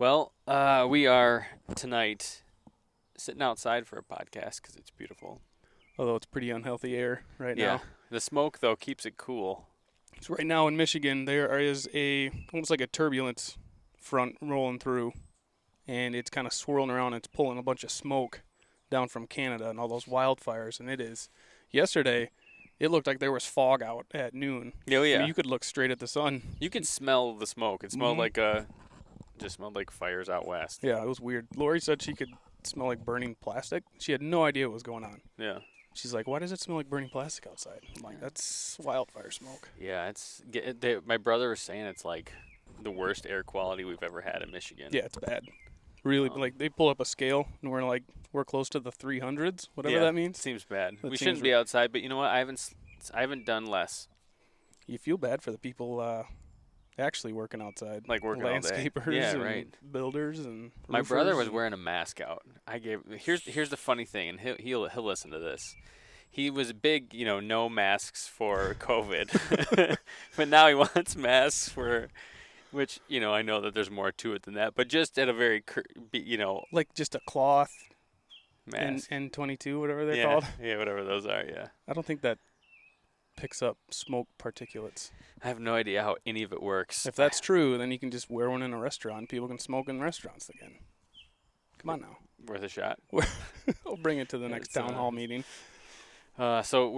Well, we are tonight sitting outside for a podcast because it's beautiful. Although it's pretty unhealthy air right Yeah. now. The smoke, though, keeps it cool. So right now in Michigan, there is almost like a turbulence front rolling through, and it's kind of swirling around. It's pulling a bunch of smoke down from Canada and all those wildfires, and yesterday, it looked like there was fog out at noon. Oh, yeah. I mean, you could look straight at the sun. You could smell the smoke. It smelled Mhm. just smelled like fires out west. Yeah, it was weird. Lori said she could smell like burning plastic. She had no idea what was going on. Yeah. She's like, "Why does it smell like burning plastic outside?" I'm like, "That's wildfire smoke." Yeah, my brother was saying it's like the worst air quality we've ever had in Michigan. Yeah, it's bad. Really, like they pull up a scale and we're close to the 300s, whatever Yeah, that means. Seems bad. That We seems shouldn't be outside, but you know what? I haven't done less. You feel bad for the people actually working outside, Like working all day. landscapers, Yeah, and right. builders, and My brother roofers was and- wearing a mask out. Here's the funny thing, and he'll listen to this. He was big, no masks for COVID, but now he wants masks for, which I know that there's more to it than that, but just at a very like just a cloth mask. N22, whatever they're Yeah, called. yeah, whatever those are. Yeah, I don't think that picks up smoke particulates. I have no idea how any of it works. If that's true, then you can just wear one in a restaurant. People can smoke in restaurants again. Come on now. Worth a shot. We'll bring it to the next town hall meeting. So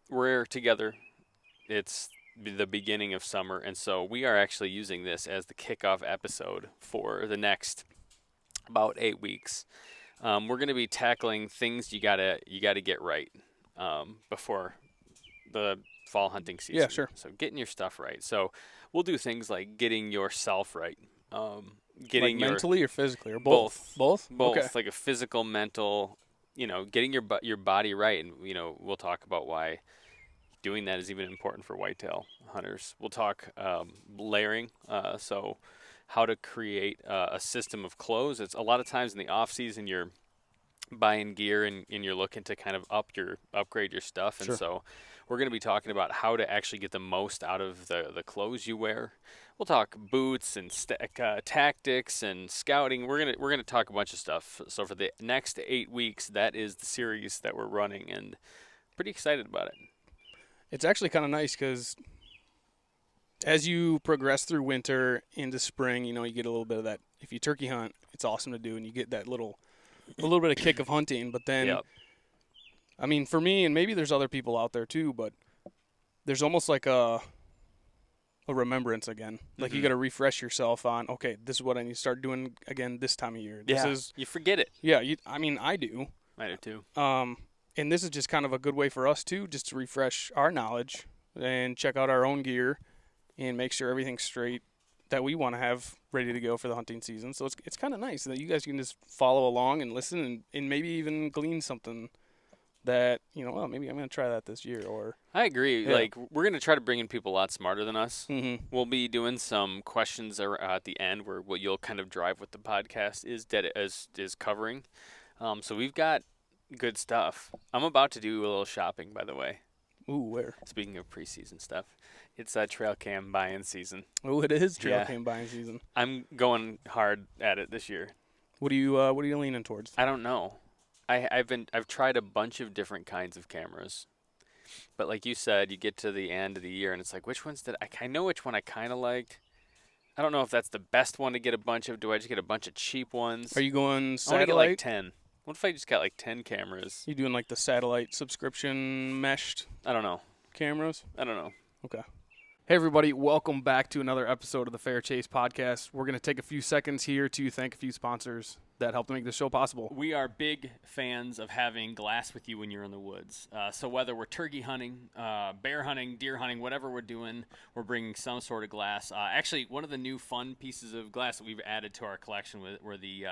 we're together. It's the beginning of summer, and so we are actually using this as the kickoff episode for the next about 8 weeks. We're going to be tackling things you gotta get right before the fall hunting season. Yeah, sure. So getting your stuff right. So we'll do things like getting yourself right, getting Like your mentally or physically or both. both, Okay. like a physical, mental. Getting your body right, and we'll talk about why doing that is even important for whitetail hunters. We'll talk layering, so how to create a system of clothes. It's a lot of times in the off season you're buying gear and you're looking to kind of upgrade your stuff, and Sure. so we're going to be talking about how to actually get the most out of the clothes you wear. We'll talk boots and tactics and scouting. We're gonna talk a bunch of stuff. So for the next 8 weeks, that is the series that we're running, and pretty excited about it. It's actually kind of nice because as you progress through winter into spring, you get a little bit of that. If you turkey hunt, it's awesome to do, and you get that a little bit of kick of hunting. But then, Yep. I mean, for me, and maybe there's other people out there too, but there's almost like a remembrance again. Like you got to refresh yourself on, okay, this is what I need to start doing again this time of year. You forget it. Yeah. I mean, I do. I do too. And this is just kind of a good way for us too, just to refresh our knowledge and check out our own gear and make sure everything's straight that we want to have ready to go for the hunting season. So it's kind of nice that you guys can just follow along and listen and maybe even glean something that, well, maybe I'm going to try that this year. Or I agree. Yeah. Like, we're going to try to bring in people a lot smarter than us. Mhm. We'll be doing some questions at the end where what you'll kind of drive what the podcast is covering. So we've got good stuff. I'm about to do a little shopping, by the way. Ooh, where? Speaking of preseason stuff, it's trail cam buy-in season. Oh, it is trail Yeah. cam buying season. I'm going hard at it this year. What are you leaning towards? I don't know. I've tried a bunch of different kinds of cameras, but like you said, you get to the end of the year and it's like, which ones did I know which one I kind of liked. I don't know if that's the best one to get a bunch of. Do I just get a bunch of cheap ones? Are you going I want to satellite? get like 10. What if I just got like 10 cameras? You doing like the satellite subscription meshed I don't know. cameras? I don't know. Okay. Hey, everybody. Welcome back to another episode of the Fair Chase podcast. We're going to take a few seconds here to thank a few sponsors that helped make this show possible. We are big fans of having glass with you when you're in the woods. So whether we're turkey hunting, bear hunting, deer hunting, whatever we're doing, we're bringing some sort of glass. Actually, one of the new fun pieces of glass that we've added to our collection were the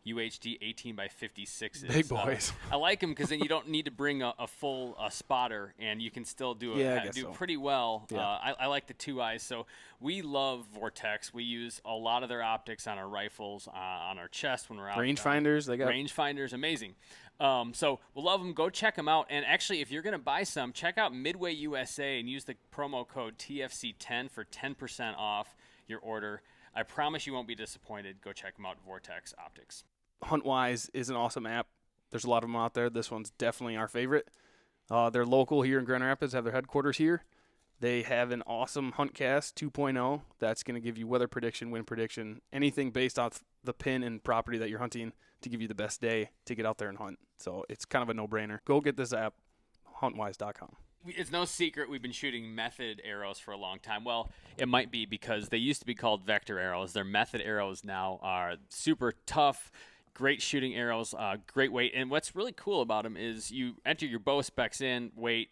UHD 18 by 56s. Big boys. I like them because then you don't need to bring a full spotter, and you can still do so. pretty well. Yeah. I like the 2 eyes. So we love Vortex. We use a lot of their optics on our rifles, on our chest when we're out. Rangefinders, they got Rangefinders, amazing. So we'll love them. Go check them out. And actually, if you're going to buy some, check out Midway USA and use the promo code TFC10 for 10% off your order. I promise you won't be disappointed. Go check them out, Vortex Optics. HuntWise is an awesome app. There's a lot of them out there. This one's definitely our favorite. They're local here in Grand Rapids, have their headquarters here. They have an awesome HuntCast 2.0 that's going to give you weather prediction, wind prediction, anything based off the pin and property that you're hunting to give you the best day to get out there and hunt. So it's kind of a no-brainer. Go get this app, huntwise.com. It's no secret we've been shooting method arrows for a long time. Well, it might be because they used to be called vector arrows. Their method arrows now are super tough, great shooting arrows, great weight. And what's really cool about them is you enter your bow specs in, weight,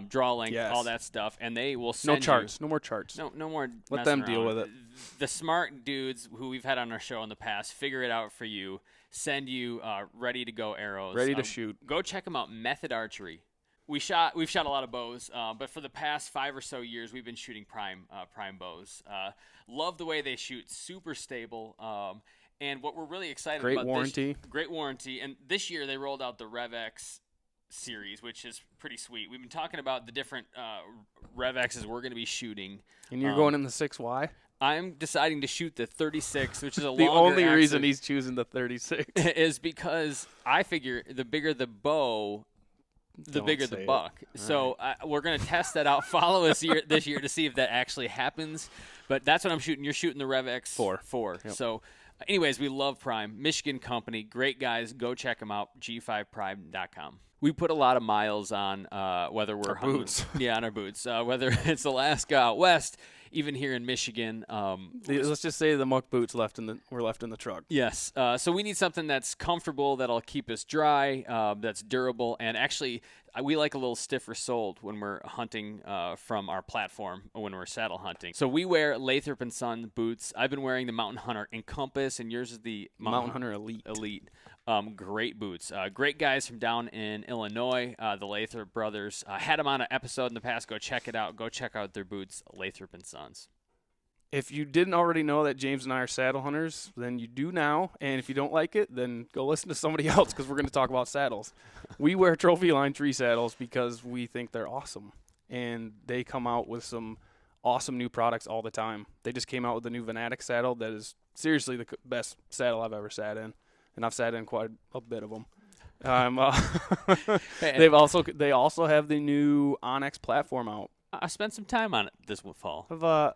draw length, Yes. all that stuff, and they will send No charts. No more charts. No more. Let them messing deal around. with it. The smart dudes who we've had on our show in the past figure it out for you. Send you ready to go arrows. Ready to shoot. Go check them out. Method Archery. We've shot a lot of bows, but for the past 5 or so years, we've been shooting prime bows. Love the way they shoot. Super stable. And what we're really excited Great about. warranty. Great warranty. And this year they rolled out the RevX series, which is pretty sweet. We've been talking about the different RevXs we're going to be shooting. And you're going in the 6Y? I'm deciding to shoot the 36, which is a The longer only axis, reason he's choosing the 36 is because I figure the bigger the bow, the Don't bigger say the it. buck. So we're going to test that out. Follow us this year to see if that actually happens. But that's what I'm shooting. You're shooting the RevX 4. Yep. So anyways, we love Prime. Michigan company. Great guys. Go check them out. G5prime.com. We put a lot of miles on whether we're hunting, boots. Yeah, on our boots. Whether it's Alaska out west, even here in Michigan. Let's just say the muck boots were left in the truck. Yes. So we need something that's comfortable, that'll keep us dry, that's durable, and actually we like a little stiffer soled when we're hunting from our platform when we're saddle hunting. So we wear Lathrop & Son boots. I've been wearing the Mountain Hunter Encompass, and yours is the Mountain Hunter Elite. Great boots. Great guys from down in Illinois, the Lathrop brothers. Had them on an episode in the past. Go check it out. Go check out their boots, Lathrop & Sons. If you didn't already know that James and I are saddle hunters, then you do now. And if you don't like it, then go listen to somebody else because we're going to talk about saddles. We wear Trophy Line tree saddles because we think they're awesome. And they come out with some awesome new products all the time. They just came out with a new Venatic saddle that is seriously the best saddle I've ever sat in. And I've sat in quite a bit of them. They also have the new Onyx platform out. I spent some time on it this fall.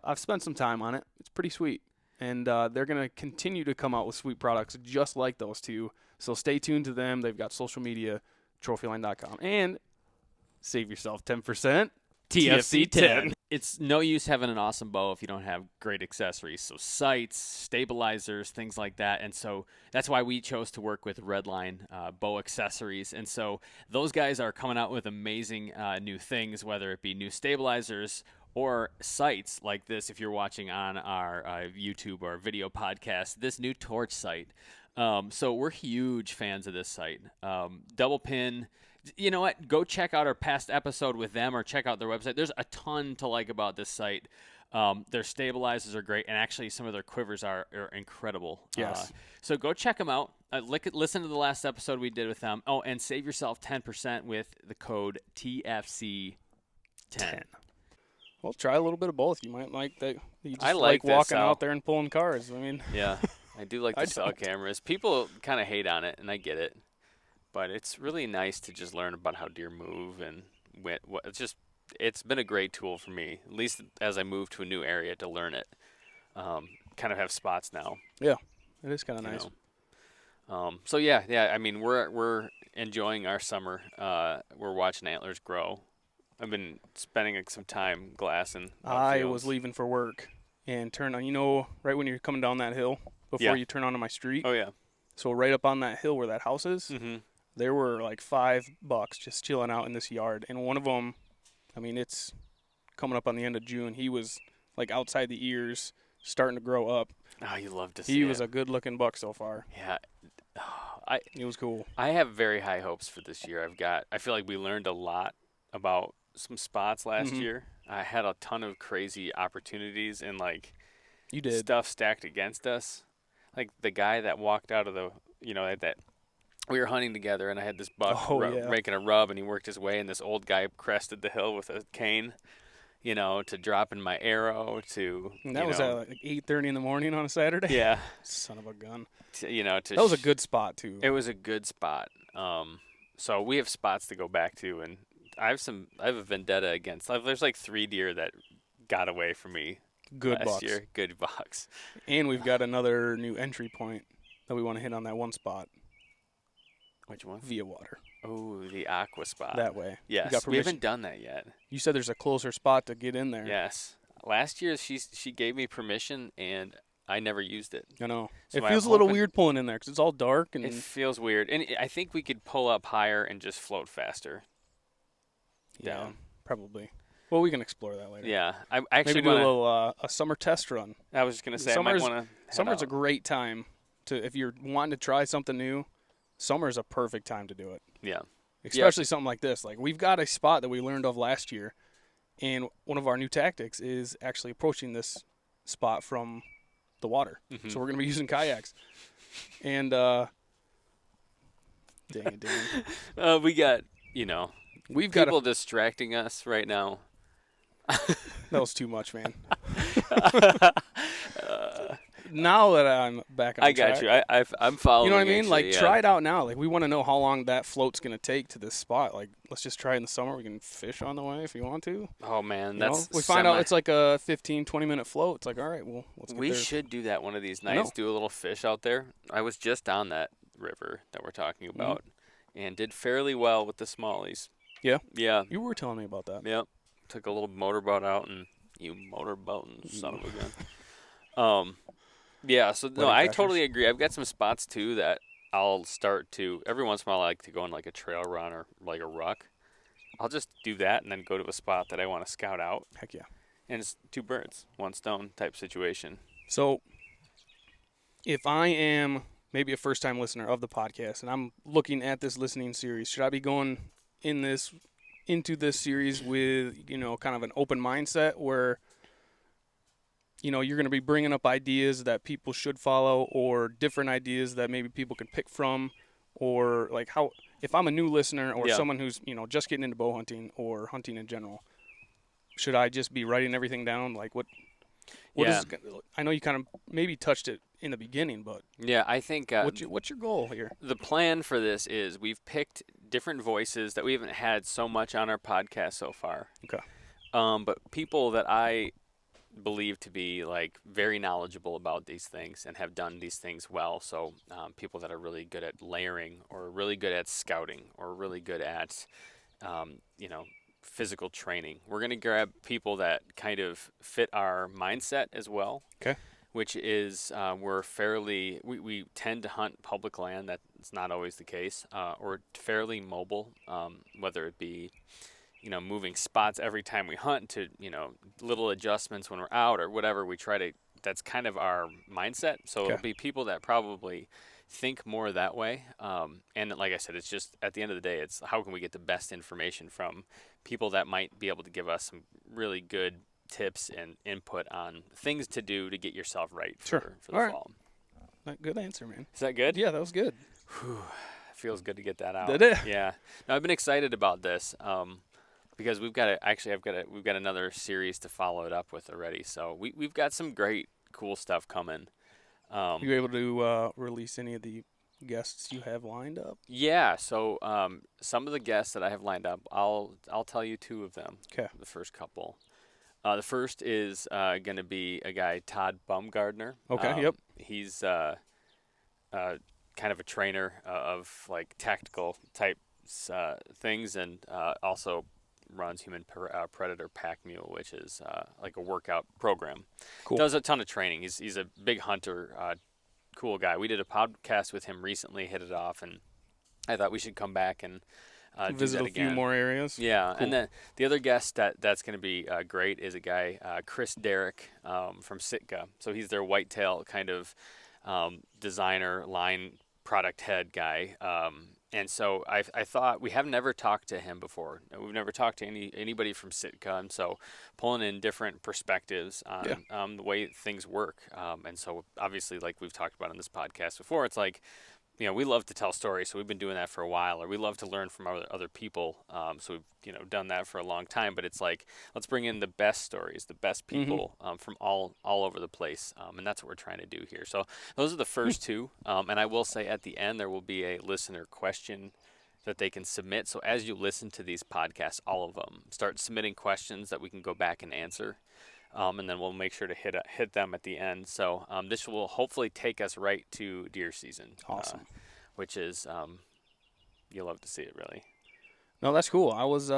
I've spent some time on it. It's pretty sweet. And they're going to continue to come out with sweet products just like those two. So stay tuned to them. They've got social media, trophyline.com. And save yourself 10%. TFC 10. It's no use having an awesome bow if you don't have great accessories. So sights, stabilizers, things like that. And so that's why we chose to work with Redline Bow Accessories. And so those guys are coming out with amazing new things, whether it be new stabilizers or sights like this. If you're watching on our YouTube or video podcast, this new torch sight. So we're huge fans of this sight. Double pin. You know what? Go check out our past episode with them or check out their website. There's a ton to like about this site. Their stabilizers are great, and actually some of their quivers are incredible. Yes. So go check them out. Listen to the last episode we did with them. Oh, and save yourself 10% with the code TFC10. Well, try a little bit of both. You might like that. You just I like this walking cell. out there and pulling cars. I mean, Yeah, I do like the cell cameras. People kind of hate on it, and I get it. But it's really nice to just learn about how deer move, and it's been a great tool for me, at least as I move to a new area to learn it. Kind of have spots now. Yeah, it is kind of nice. So yeah. I mean, we're enjoying our summer. We're watching antlers grow. I've been spending some time glassing. I was leaving for work and turned on. Right when you're coming down that hill before you turn onto my street. Oh yeah. So right up on that hill where that house is. Mm-hmm. There were like 5 bucks just chilling out in this yard. And one of them, I mean, it's coming up on the end of June. He was like outside the ears, starting to grow up. Oh, you love to see He it. was a good-looking buck so far. Yeah. It was cool. I have very high hopes for this year. I feel like we learned a lot about some spots last year. I had a ton of crazy opportunities and like You did. stuff stacked against us. Like the guy that walked out of the, that we were hunting together, and I had this buck making a rub, and he worked his way, and this old guy crested the hill with a cane. to dropping my arrow And that was at like 8:30 in the morning on a Saturday. yeah, Son of a gun. to That was a good spot too. it was a good spot. So we have spots to go back to, and I have a vendetta against. There's like 3 deer that got away from me Good last bucks. year. Good bucks. And we've got another new entry point that we want to hit on that one spot Which one? via water. Oh, the aqua spot. That way. Yes, We we haven't done that yet. You said there's a closer spot to get in there. Yes, last year she gave me permission, and I never used it. I know. So It I'm feels a little hoping- weird pulling in there because it's all dark and It feels weird, and I think we could pull up higher and just float faster. yeah, down. probably. Well, we can explore that later. Yeah, I actually Maybe do a wanna, little a summer test run. I was just gonna say I might want to. Summer's a great time to if you're wanting to try something new. Summer's a perfect time to do it. Yeah. Especially something like this. Like we've got a spot that we learned of last year, and one of our new tactics is actually approaching this spot from the water. Mhm. So we're gonna be using kayaks, and dang it, Dan. We got We've got people distracting us right now. that was too much, man. Now that I'm back on I got track, you. I'm following. you know what I mean? actually, Like, yeah. try it out now. Like, we want to know how long that float's going to take to this spot. Like, let's just try it in the summer. We can fish on the way if you want to. Oh man, You know? that's We find out it's like a 15, 20-minute float. It's like, all right, well, let's get we there. should do that one of these I know. nights. Do a little fish out there. I was just on that river that we're talking Mm-hmm. about, and did fairly well with the smallies. Yeah? Yeah. You were telling me about that. Yep. Took a little motorboat out, and you motorboating son of a gun. Yeah. So no, Wedding I crashers. totally agree. I've got some spots too that I'll start to every once in a while. I like to go on like a trail run or like a ruck. I'll just do that and then go to a spot that I want to scout out, Heck yeah. and it's 2 birds, 1 stone type situation. So, if I am maybe a first-time listener of the podcast and I'm looking at this listening series, should I be going into this series with, kind of an open mindset where you're going to be bringing up ideas that people should follow or different ideas that maybe people could pick from, or like how if I'm a new listener or Yeah. someone who's just getting into bow hunting or hunting in general, should I just be writing everything down? Like what Yeah. is I know you kind of maybe touched it in the beginning, but Yeah, I think what's your goal here? the plan for this is we've picked different voices that we haven't had so much on our podcast so far. Okay. But people that I believe to be like very knowledgeable about these things and have done these things well. So people that are really good at layering or really good at scouting or really good at, physical training. We're going to grab people that kind of fit our mindset as well. Okay. Which is we tend to hunt public land. That's not always the case. Or fairly mobile, whether it be moving spots every time we hunt to, little adjustments when we're out or whatever. We try to, that's kind of our mindset. So Okay. it'll be people that probably think more that way. And like I said, it's just at the end of the day, it's how can we get the best information from people that might be able to give us some really good tips and input on things to do to get yourself right Sure. for the All right. fall. Good answer, man. Is that good? Yeah, that was good. Feels good to get that out. Did it? Yeah. No, I've been excited about this because we've got another series to follow it up with already. So we've got some great, cool stuff coming. You able to release any of the guests you have lined up? Yeah. So some of the guests that I have lined up, I'll tell you 2 of them. Okay. The first couple. The first is going to be a guy, Todd Bumgardner. Okay, yep. He's kind of a trainer of like tactical type things, and also runs Human Predator Pack Mule, which is like a workout program. Cool. Does a ton of training. He's a big hunter, cool guy. We did a podcast with him recently, hit it off, and I thought we should come back and Visit do a that few again. more areas. Yeah, Cool. and then the other guest that's going to be great is a guy, Chris Derrick from Sitka. So he's their whitetail kind of designer, line product head guy. And so I thought we have never talked to him before. We've never talked to anybody from Sitka, and so pulling in different perspectives on the way things work. And so obviously, like we've talked about on this podcast before, it's like we love to tell stories, so we've been doing that for a while, or we love to learn from other people. So we've done that for a long time. But it's like, let's bring in the best stories, the best Mm-hmm. people from all over the place, and that's what we're trying to do here. So those are the first two, and I will say at the end there will be a listener question that they can submit. So as you listen to these podcasts, all of them, start submitting questions that we can go back and answer. And then we'll make sure to hit them at the end. So this will hopefully take us right to deer season, Awesome. which is you'll love to see it, really. No, that's cool. I was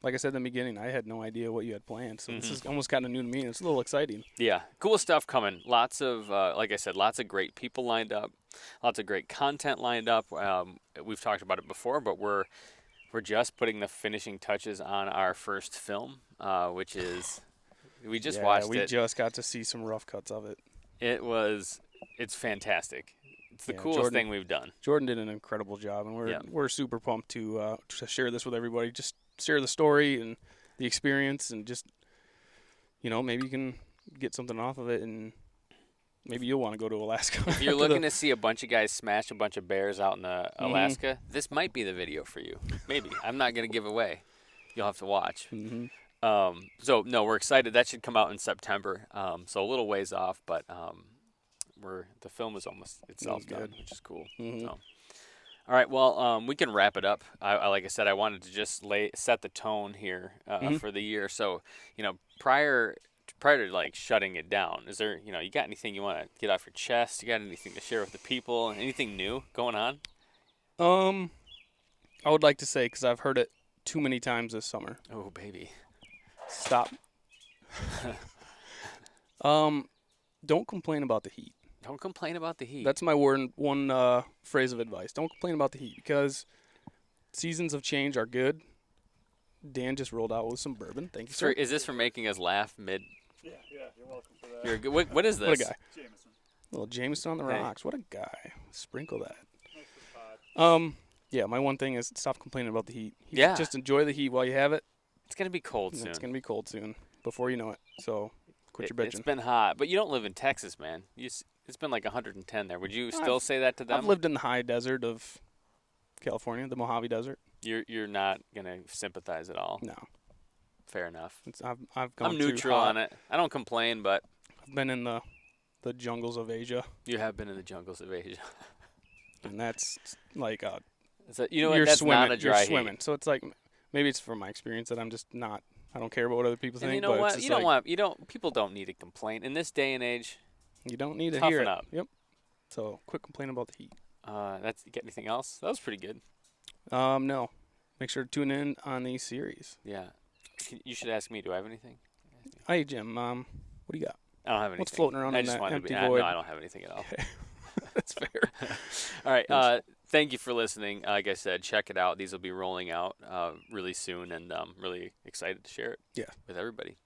like I said in the beginning, I had no idea what you had planned, so this is almost kind of new to me, and it's a little exciting. Yeah, cool stuff coming. Lots of, like I said, lots of great people lined up, lots of great content lined up. We've talked about it before, but we're just putting the finishing touches on our first film, which is we just watched we it. just got to see some rough cuts of it. It's fantastic. It's the Yeah, coolest thing we've done. Jordan did an incredible job, and we're super pumped to share this with everybody. Just share the story and the experience, and just maybe you can get something off of it, and maybe you'll want to go to Alaska. If you're looking to see a bunch of guys smash a bunch of bears out in Alaska, this might be the video for you. Maybe. I'm not going to give away. You'll have to watch. Mm-hmm. So no, we're excited. That should come out in September. So a little ways off, but the film is almost itself done, which is cool. Mm-hmm. So. All right, well, we can wrap it up. Like I said, I wanted to just set the tone here for the year. So, prior to like shutting it down, is there, you got anything you want to get off your chest? You got anything to share with the people? Anything new going on? I would like to say, because I've heard it too many times this summer. Oh, baby. Stop. Don't complain about the heat. Don't complain about the heat. That's my one phrase of advice. Don't complain about the heat, because seasons of change are good. Dan just rolled out with some bourbon. Thank you, sir. Is this for making us laugh mid? Yeah, you're welcome for that. You're good. What is this? What a guy. Jameson. Little Jameson on the Hey. rocks. What a guy. Sprinkle that. Nice for the pod. Yeah, my one thing is stop complaining about the heat. Yeah. Just enjoy the heat while you have it. It's gonna be cold and soon. It's going to be cold soon, before you know it. So quit your It's bitching. been hot, but you don't live in Texas, man. It's been like 110 there. Would you still say that to them? I've lived in the high desert of California, the Mojave Desert. You're not gonna sympathize at all. No. Fair enough. I've gone I'm through neutral hot. on it. I don't complain, but I've been in the jungles of Asia, you have been in the jungles of Asia. and that's like So, you're what? That's swimming. not a dry you're heat. swimming. So it's like, maybe it's from my experience that I'm just not. I don't care about what other people And think. you know but what? It's You just don't want. People don't need to complain in this day and age. you don't need to Toughen hear it. up. Yep. So quit complaining about the heat. You get anything else? That was pretty good. No. Make sure to tune in on these series. Yeah. You should ask me. Do I have anything? Hey Jim, what do you got? I don't have anything. What's floating around I in just that wanted empty to be. void? No, I don't have anything at all. That's fair. All right. Thank you for listening. Like I said, check it out. These will be rolling out really soon, and I'm really excited to share it Yeah. with everybody.